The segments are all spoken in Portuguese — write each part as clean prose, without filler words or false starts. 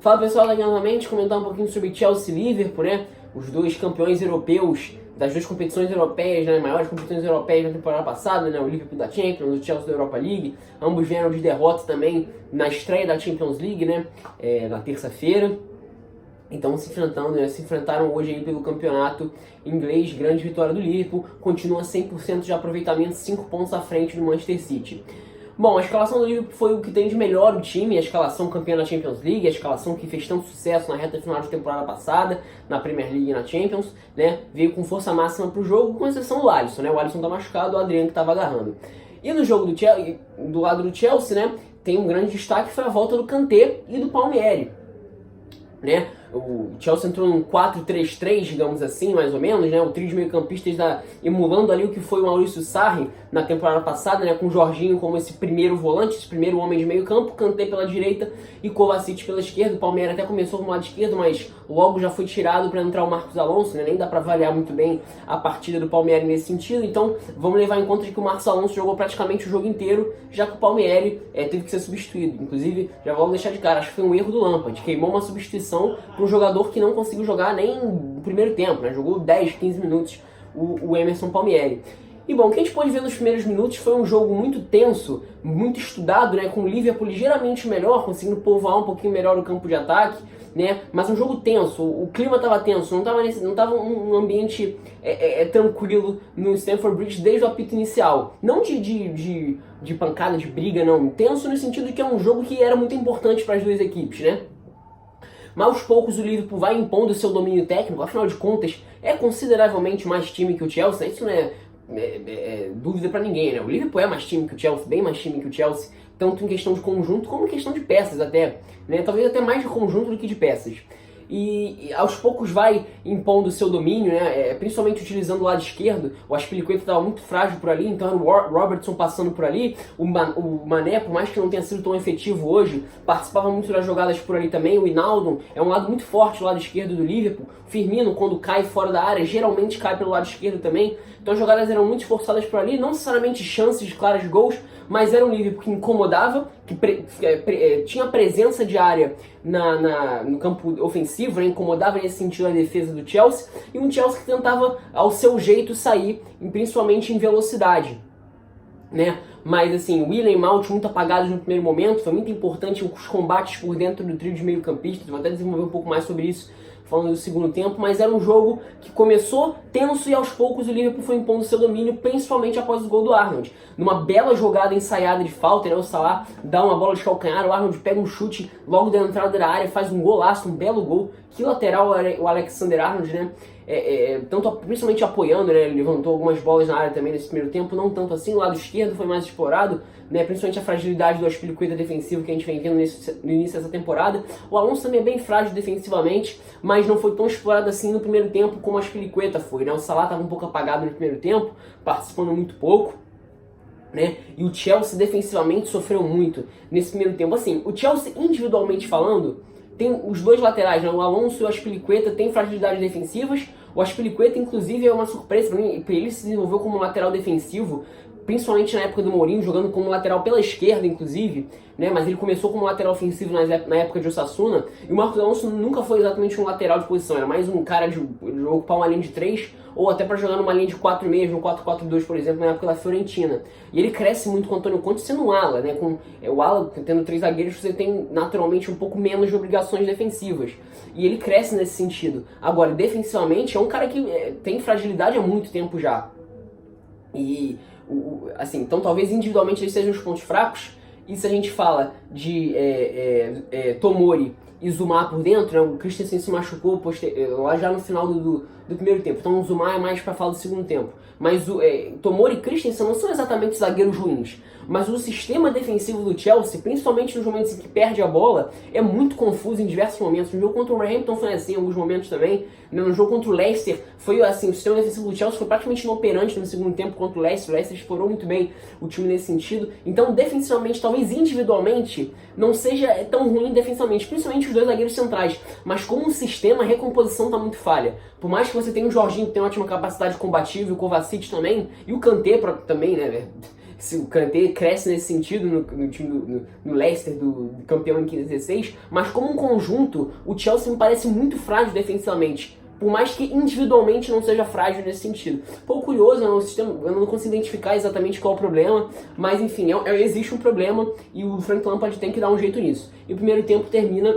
Fala pessoal, aqui novamente, comentar um pouquinho sobre Chelsea e Liverpool, né? Os dois campeões europeus das duas competições europeias, né? Maiores competições europeias da temporada passada, né? O Liverpool da Champions, o Chelsea da Europa League. Ambos vieram de derrota também na estreia da Champions League, né? Na terça-feira. Então se enfrentaram hoje aí pelo campeonato inglês, grande vitória do Liverpool, continua 100% de aproveitamento, 5 pontos à frente do Manchester City. Bom, a escalação do Liverpool foi o que tem de melhor o time, a escalação campeã da Champions League, a escalação que fez tanto sucesso na reta final de temporada passada, na Premier League e na Champions, né? Veio com força máxima pro jogo, com exceção do Alisson, né? O Alisson tá machucado, o Adriano que tava agarrando. E no jogo do Chelsea, do lado do Chelsea, né? Tem um grande destaque, foi a volta do Kanté e do Palmieri, né? O Chelsea entrou num 4-3-3, digamos assim, mais ou menos, né? O trio de meio-campistas emulando ali o que foi o Maurício Sarri na temporada passada, né? Com o Jorginho como esse primeiro volante, esse primeiro homem de meio-campo, Kanté pela direita e Kovacic pela esquerda. O Palmeiras até começou com o lado esquerdo, mas logo já foi tirado para entrar o Marcos Alonso, né? Nem dá para avaliar muito bem a partida do Palmeiras nesse sentido. Então, vamos levar em conta de que o Marcos Alonso jogou praticamente o jogo inteiro, já que o Palmeiras teve que ser substituído. Inclusive, já vamos deixar de cara, acho que foi um erro do Lampard, queimou uma substituição um jogador que não conseguiu jogar nem no primeiro tempo, né? Jogou 10, 15 minutos o Emerson Palmieri. E bom, o que a gente pôde ver nos primeiros minutos foi um jogo muito tenso, muito estudado, né? Com o Liverpool ligeiramente melhor, conseguindo povoar um pouquinho melhor o campo de ataque, né? Mas um jogo tenso, o clima estava tenso, não tava um ambiente tranquilo no Stamford Bridge desde o apito inicial. Não de pancada, de briga, não. Tenso no sentido de que é um jogo que era muito importante para as duas equipes, né? Mas aos poucos o Liverpool vai impondo seu domínio técnico, afinal de contas é consideravelmente mais time que o Chelsea, isso não é dúvida pra ninguém, né? O Liverpool é mais time que o Chelsea, bem mais time que o Chelsea, tanto em questão de conjunto como em questão de peças até, né? Talvez até mais de conjunto do que de peças. E aos poucos vai impondo o seu domínio, né? Principalmente utilizando o lado esquerdo. O Azpilicueta estava muito frágil por ali, então era o Robertson passando por ali. O Mané, por mais que não tenha sido tão efetivo hoje, participava muito das jogadas por ali também. O Wijnaldum é um lado muito forte, o lado esquerdo do Liverpool. O Firmino, quando cai fora da área, geralmente cai pelo lado esquerdo também. Então as jogadas eram muito esforçadas por ali, não necessariamente chances claras de gols, mas era um Liverpool que incomodava, que tinha presença de área no campo ofensivo, né? Incomodava nesse sentido a defesa do Chelsea, e um Chelsea que tentava ao seu jeito sair, principalmente em velocidade, né? Mas assim, o Willian e Mount muito apagados no primeiro momento, foi muito importante os combates por dentro do trio de meio-campistas, vou até desenvolver um pouco mais sobre isso falando do segundo tempo, mas era um jogo que começou tenso e aos poucos o Liverpool foi impondo seu domínio, principalmente após o gol do Arnold. Numa bela jogada ensaiada de falta, né, o Salah dá uma bola de calcanhar, o Arnold pega um chute logo da entrada da área, faz um golaço, um belo gol. Que lateral o Alexander-Arnold, né? Principalmente apoiando, né? Ele levantou algumas bolas na área também nesse primeiro tempo, não tanto assim, o lado esquerdo foi mais explorado, né? Principalmente a fragilidade do Azpilicueta defensivo que a gente vem vendo no início dessa temporada. O Alonso também é bem frágil defensivamente, mas não foi tão explorado assim no primeiro tempo como o Azpilicueta foi, né? O Salah estava um pouco apagado no primeiro tempo, participando muito pouco, né? E o Chelsea defensivamente sofreu muito nesse primeiro tempo. Assim, o Chelsea individualmente falando, tem os dois laterais, né? O Alonso e o Azpilicueta têm fragilidades defensivas. O Azpilicueta, inclusive, é uma surpresa para mim, ele se desenvolveu como lateral defensivo, principalmente na época do Mourinho, jogando como lateral pela esquerda, inclusive, né? Mas ele começou como lateral ofensivo na época de Osasuna, e o Marcos Alonso nunca foi exatamente um lateral de posição, era mais um cara de ocupar uma linha de 3, ou até para jogar numa linha de 4 meias, no 4-4-2, por exemplo, na época da Fiorentina. E ele cresce muito com o Antônio Conte sendo um ala, né? Com o ala, tendo 3 zagueiros, você tem naturalmente um pouco menos de obrigações defensivas. E ele cresce nesse sentido. Agora, defensivamente, é um cara que tem fragilidade há muito tempo já. E assim, então talvez individualmente eles sejam os pontos fracos. E se a gente fala de Tomori e Zouma por dentro, né, o Christensen se machucou lá já no final do primeiro tempo, então o Zouma é mais para falar do segundo tempo. Mas Tomori e Christensen não são exatamente zagueiros ruins, mas o sistema defensivo do Chelsea, principalmente nos momentos em que perde a bola, é muito confuso em diversos momentos. No jogo contra o Wolverhampton foi assim em alguns momentos também, no jogo contra o Leicester foi assim, o sistema defensivo do Chelsea foi praticamente inoperante no segundo tempo contra o Leicester explorou muito bem o time nesse sentido. Então defensivamente, talvez individualmente, não seja tão ruim defensivamente, principalmente os dois zagueiros centrais, mas como um sistema, a recomposição está muito falha. Por mais que você tenha o Jorginho que tem uma ótima capacidade combativa, e o Kovacic também, e o Kanté também, né? se o Kanté cresce nesse sentido no time no Leicester, do campeão em 15-16, mas como um conjunto, o Chelsea me parece muito frágil defensivamente. Por mais que individualmente não seja frágil nesse sentido. Pouco curioso, eu não consigo identificar exatamente qual é o problema, mas enfim, existe um problema e o Frank Lampard tem que dar um jeito nisso. E o primeiro tempo termina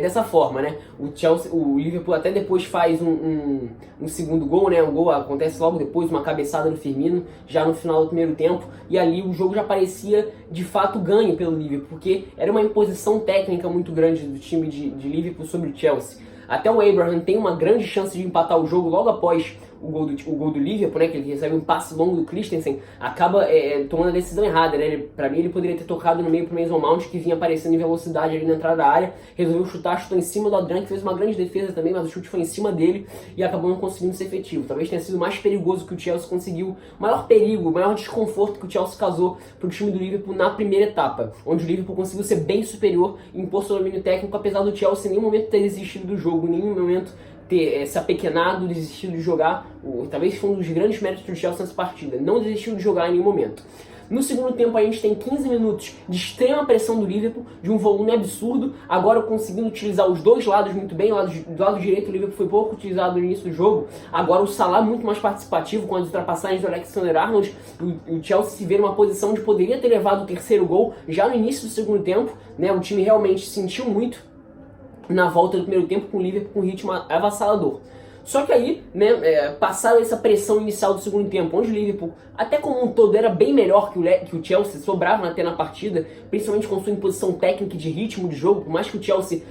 dessa forma, né? O Liverpool até depois faz um segundo gol, né? O gol acontece logo depois, uma cabeçada do Firmino, já no final do primeiro tempo, e ali o jogo já parecia de fato ganho pelo Liverpool, porque era uma imposição técnica muito grande do time de Liverpool sobre o Chelsea. Até o Abraham tem uma grande chance de empatar o jogo logo após o gol do Liverpool, né, que ele recebe um passe longo do Christensen, acaba tomando a decisão errada, né? Pra mim ele poderia ter tocado no meio pro Mason Mount, que vinha aparecendo em velocidade ali na entrada da área, resolveu chutou em cima do Adrian, que fez uma grande defesa também, mas o chute foi em cima dele e acabou não conseguindo ser efetivo. Talvez tenha sido mais perigoso que o Chelsea conseguiu, maior perigo, maior desconforto que o Chelsea causou pro time do Liverpool na primeira etapa, onde o Liverpool conseguiu ser bem superior e impor seu domínio técnico, apesar do Chelsea em nenhum momento ter desistido do jogo, em nenhum momento ter se apequenado, desistido de jogar. Talvez foi um dos grandes méritos do Chelsea nessa partida, não desistiu de jogar em nenhum momento. No segundo tempo a gente tem 15 minutos de extrema pressão do Liverpool, de um volume absurdo, agora conseguindo utilizar os dois lados muito bem. Do lado direito o Liverpool foi pouco utilizado no início do jogo, agora o Salah muito mais participativo com as ultrapassagens do Alexander-Arnold. O Chelsea se vê numa posição de poderia ter levado o terceiro gol já no início do segundo tempo, né? O time realmente sentiu muito na volta do primeiro tempo com o Liverpool com ritmo avassalador. Só que aí, né, passaram essa pressão inicial do segundo tempo, onde o Liverpool, até como um todo, era bem melhor que o Chelsea, sobrava até na partida, principalmente com sua imposição técnica e de ritmo de jogo, por mais que o Chelsea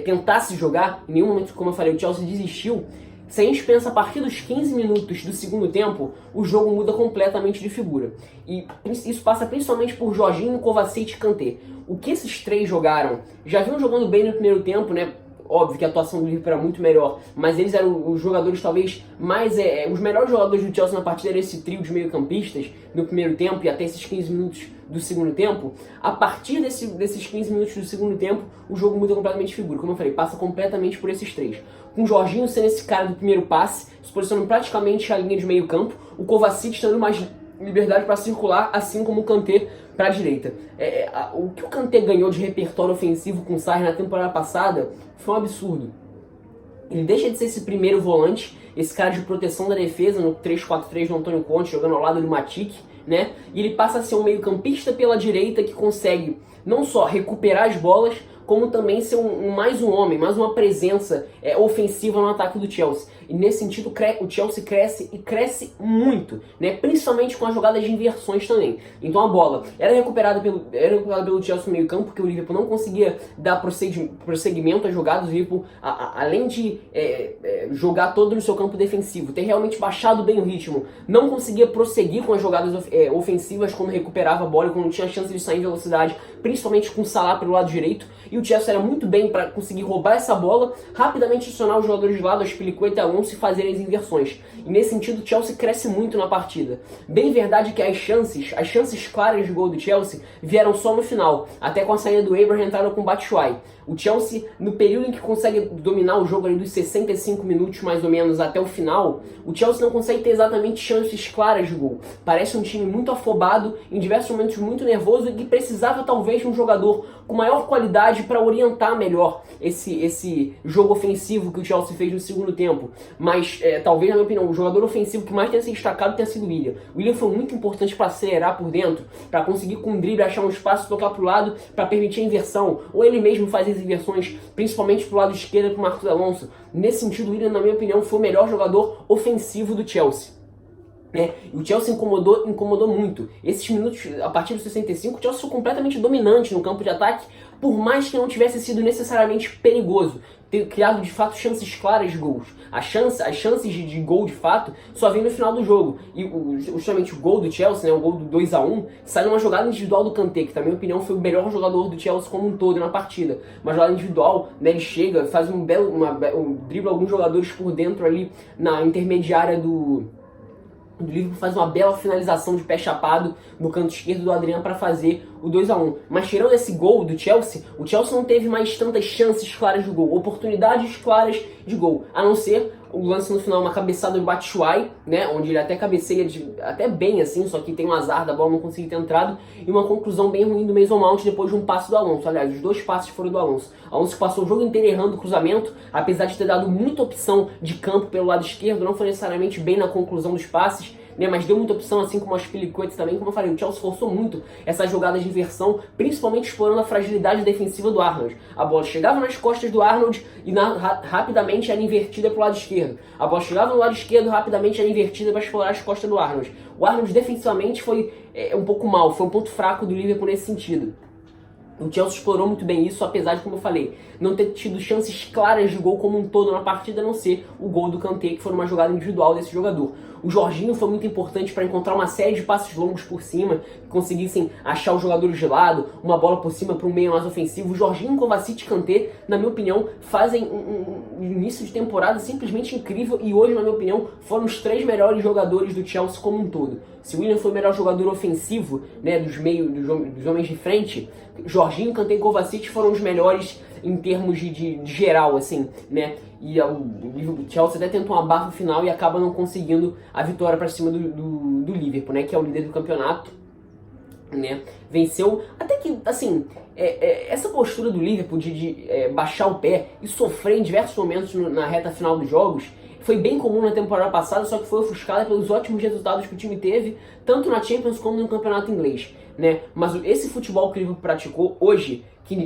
tentasse jogar, em nenhum momento, como eu falei, o Chelsea desistiu. Se a gente pensa a partir dos 15 minutos do segundo tempo, o jogo muda completamente de figura. E isso passa principalmente por Jorginho, Kovacic e Kanté. O que esses três jogaram, já vinham jogando bem no primeiro tempo, né? Óbvio que a atuação do Liverpool era muito melhor, mas eles eram os jogadores talvez mais... os melhores jogadores do Chelsea na partida era esse trio de meio-campistas no primeiro tempo e até esses 15 minutos do segundo tempo. A partir desses 15 minutos do segundo tempo, o jogo muda completamente de figura. Como eu falei, passa completamente por esses três. Com o Jorginho sendo esse cara do primeiro passe, se posicionando praticamente a linha de meio campo, o Kovacic tendo mais liberdade para circular, assim como o Kanté para a direita. O que o Kanté ganhou de repertório ofensivo com o Sarri na temporada passada foi um absurdo. Ele deixa de ser esse primeiro volante, esse cara de proteção da defesa no 3-4-3 do Antônio Conte, jogando ao lado do Matip, né? E ele passa a ser um meio-campista pela direita que consegue não só recuperar as bolas, como também ser mais um homem, mais uma presença ofensiva no ataque do Chelsea. E nesse sentido o Chelsea cresce e cresce muito, né? Principalmente com as jogadas de inversões também. Então a bola era recuperada pelo Chelsea no meio campo, porque o Liverpool não conseguia dar prosseguimento às jogadas. O Liverpool, além de jogar todo no seu campo defensivo, ter realmente baixado bem o ritmo, não conseguia prosseguir com as jogadas ofensivas quando recuperava a bola e quando tinha a chance de sair em velocidade, principalmente com o Salah pelo lado direito. E o Chelsea era muito bem para conseguir roubar essa bola, rapidamente acionar os jogadores de lado, Aspilicueta e Alonso, e fazerem as inversões. E nesse sentido o Chelsea cresce muito na partida. Bem verdade que as chances claras de gol do Chelsea vieram só no final, até com a saída do Abraham entraram com o Batshuayi. O Chelsea, no período em que consegue dominar o jogo ali dos 65 minutos mais ou menos até o final, o Chelsea não consegue ter exatamente chances claras de gol. Parece um time muito afobado, em diversos momentos muito nervoso, e que precisava talvez de um jogador com maior qualidade para orientar melhor esse jogo ofensivo que o Chelsea fez no segundo tempo. Mas talvez, na minha opinião, o jogador ofensivo que mais tenha se destacado tenha sido o Willian. O Willian foi muito importante para acelerar por dentro, para conseguir com um drible achar um espaço, tocar para o lado, para permitir a inversão, ou ele mesmo faz as inversões, principalmente pro lado esquerdo, pro Marcos Alonso. Nesse sentido, o Willian, na minha opinião, foi o melhor jogador ofensivo do Chelsea. E o Chelsea incomodou muito. Esses minutos, a partir dos 65, o Chelsea foi completamente dominante no campo de ataque, por mais que não tivesse sido necessariamente perigoso, ter criado de fato chances claras de gols. As chances de gol de fato só vem no final do jogo. E justamente o gol do Chelsea, né, o gol do 2-1, sai numa jogada individual do Kanté, que na minha opinião foi o melhor jogador do Chelsea como um todo na partida. Uma jogada individual, né, ele chega, faz um dribla alguns jogadores por dentro ali na intermediária do Liverpool, faz uma bela finalização de pé chapado no canto esquerdo do Adrian para fazer o 2-1. Mas tirando esse gol do Chelsea, o Chelsea não teve mais tantas chances claras de gol, oportunidades claras de gol, a não ser o lance no final, uma cabeçada do Batshuayi, né, onde ele até cabeceia até bem assim, só que tem um azar da bola não conseguir ter entrado, e uma conclusão bem ruim do Mason Mount depois de um passe do Alonso. Aliás, os 2 passes foram do Alonso. Alonso passou o jogo inteiro errando o cruzamento, apesar de ter dado muita opção de campo pelo lado esquerdo, não foi necessariamente bem na conclusão dos passes, né, mas deu muita opção, assim como as Piliquetes também. Como eu falei, o Chelsea forçou muito essas jogadas de inversão, principalmente explorando a fragilidade defensiva do Arnold. A bola chegava nas costas do Arnold e rapidamente era invertida para o lado esquerdo. A bola chegava no lado esquerdo, rapidamente era invertida para explorar as costas do Arnold. O Arnold defensivamente foi um pouco mal, foi um ponto fraco do Liverpool nesse sentido. O Chelsea explorou muito bem isso, apesar de, como eu falei, não ter tido chances claras de gol como um todo na partida, a não ser o gol do Kanté, que foi uma jogada individual desse jogador. O Jorginho foi muito importante para encontrar uma série de passes longos por cima, que conseguissem achar os jogadores de lado, uma bola por cima para um meio mais ofensivo. O Jorginho, Kovacic e Kanté, na minha opinião, fazem um início de temporada simplesmente incrível e hoje, na minha opinião, foram os 3 melhores jogadores do Chelsea como um todo. Se o Willian foi o melhor jogador ofensivo, né, dos homens de frente, Jorginho, Kanté e Kovacic foram os melhores em termos de geral, assim, né? E o Chelsea até tentou uma barra final e acaba não conseguindo a vitória para cima do Liverpool, né? Que é o líder do campeonato, né? Venceu, até que, assim, essa postura do Liverpool de baixar o pé e sofrer em diversos momentos na reta final dos jogos foi bem comum na temporada passada, só que foi ofuscada pelos ótimos resultados que o time teve, tanto na Champions como no campeonato inglês, né? Mas esse futebol que o Liverpool praticou hoje, que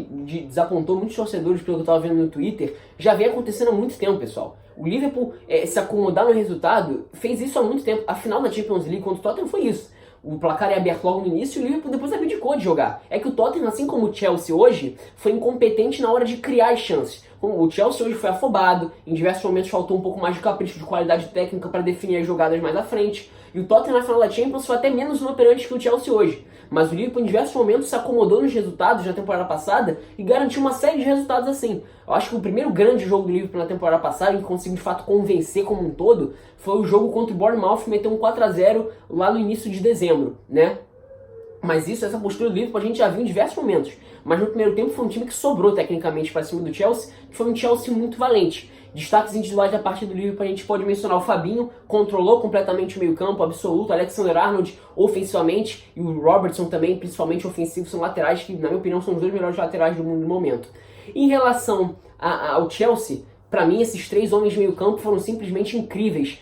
desapontou muitos torcedores pelo que eu estava vendo no Twitter, já vem acontecendo há muito tempo, pessoal. O Liverpool se acomodar no resultado fez isso há muito tempo. A final da Champions League contra o Tottenham foi isso. O placar é aberto logo no início e o Liverpool depois abdicou de jogar. É que o Tottenham, assim como o Chelsea hoje, foi incompetente na hora de criar as chances. O Chelsea hoje foi afobado, em diversos momentos faltou um pouco mais de capricho de qualidade técnica para definir as jogadas mais à frente. E o Tottenham na final da Champions foi até menos inoperante que o Chelsea hoje. Mas o Liverpool em diversos momentos se acomodou nos resultados na temporada passada e garantiu uma série de resultados assim. Eu acho que o primeiro grande jogo do Liverpool na temporada passada, que conseguiu de fato convencer como um todo, foi o jogo contra o Bournemouth, que meteu um 4-0 lá no início de dezembro, né? Mas essa postura do Liverpool a gente já viu em diversos momentos. Mas no primeiro tempo foi um time que sobrou tecnicamente para cima do Chelsea, que foi um Chelsea muito valente. Destaques individuais da partida do Liverpool a gente pode mencionar o Fabinho, controlou completamente o meio-campo absoluto, Alexander-Arnold ofensivamente e o Robertson também, principalmente ofensivo, são laterais que, na minha opinião, são os 2 melhores laterais do mundo no momento. Em relação ao Chelsea, para mim esses 3 homens de meio-campo foram simplesmente incríveis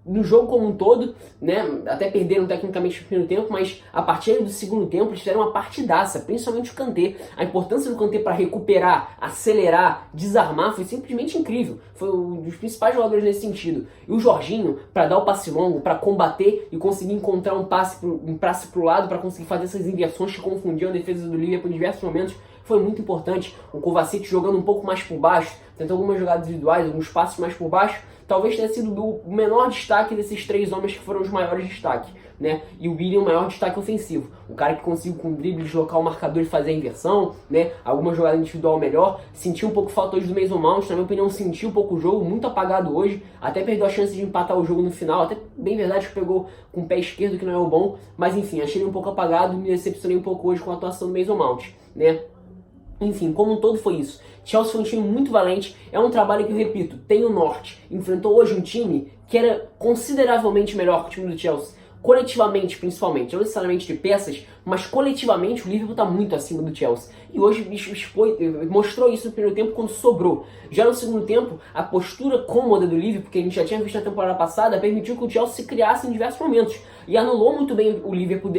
no jogo como um todo, né? Até perderam tecnicamente no primeiro tempo, mas a partir do segundo tempo eles fizeram uma partidaça, principalmente o Kanté. A importância do Kanté para recuperar, acelerar, desarmar foi simplesmente incrível. Foi um dos principais jogadores nesse sentido. E o Jorginho, para dar o passe longo, para combater e conseguir encontrar um passe pro lado, para conseguir fazer essas inversões que confundiam a defesa do Liverpool em diversos momentos, foi muito importante. O Kovacic jogando um pouco mais por baixo, tentou algumas jogadas individuais, alguns passos mais por baixo, talvez tenha sido o menor destaque desses 3 homens que foram os maiores destaques, né? E o Willian o maior destaque ofensivo. O cara que conseguiu com o drible deslocar o marcador e fazer a inversão, né? Alguma jogada individual melhor. Sentiu um pouco falta hoje do Mason Mount, na minha opinião sentiu um pouco o jogo, muito apagado hoje. Até perdeu a chance de empatar o jogo no final, até bem verdade que pegou com o pé esquerdo, que não é o bom. Mas enfim, achei ele um pouco apagado e me decepcionei um pouco hoje com a atuação do Mason Mount, né? Enfim, como um todo foi isso. Chelsea foi um time muito valente, é um trabalho que, eu repito, tem o norte. Enfrentou hoje um time que era consideravelmente melhor que o time do Chelsea. Coletivamente, principalmente, não necessariamente de peças, mas coletivamente o Liverpool está muito acima do Chelsea. E hoje mostrou isso no primeiro tempo quando sobrou. Já no segundo tempo, a postura cômoda do Liverpool, que a gente já tinha visto na temporada passada, permitiu que o Chelsea se criasse em diversos momentos. E anulou muito bem o Liverpool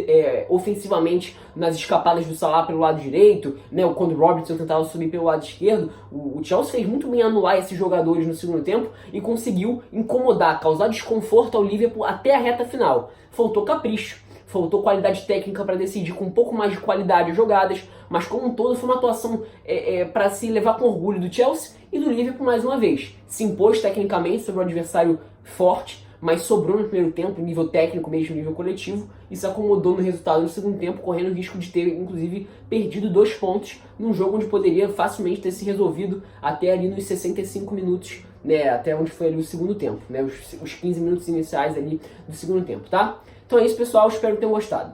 ofensivamente nas escapadas do Salah pelo lado direito, né, quando o Robertson tentava subir pelo lado esquerdo. O Chelsea fez muito bem anular esses jogadores no segundo tempo e conseguiu incomodar, causar desconforto ao Liverpool até a reta final. Faltou capricho, faltou qualidade técnica para decidir com um pouco mais de qualidade as jogadas, mas como um todo foi uma atuação para se levar com orgulho do Chelsea e do Liverpool mais uma vez. Se impôs tecnicamente sobre o adversário forte, mas sobrou no primeiro tempo, nível técnico mesmo, nível coletivo, e se acomodou no resultado no segundo tempo, correndo o risco de ter, inclusive, perdido 2 pontos num jogo onde poderia facilmente ter se resolvido até ali nos 65 minutos, né, até onde foi ali o segundo tempo, né, os 15 minutos iniciais ali do segundo tempo, tá? Então é isso, pessoal, espero que tenham gostado.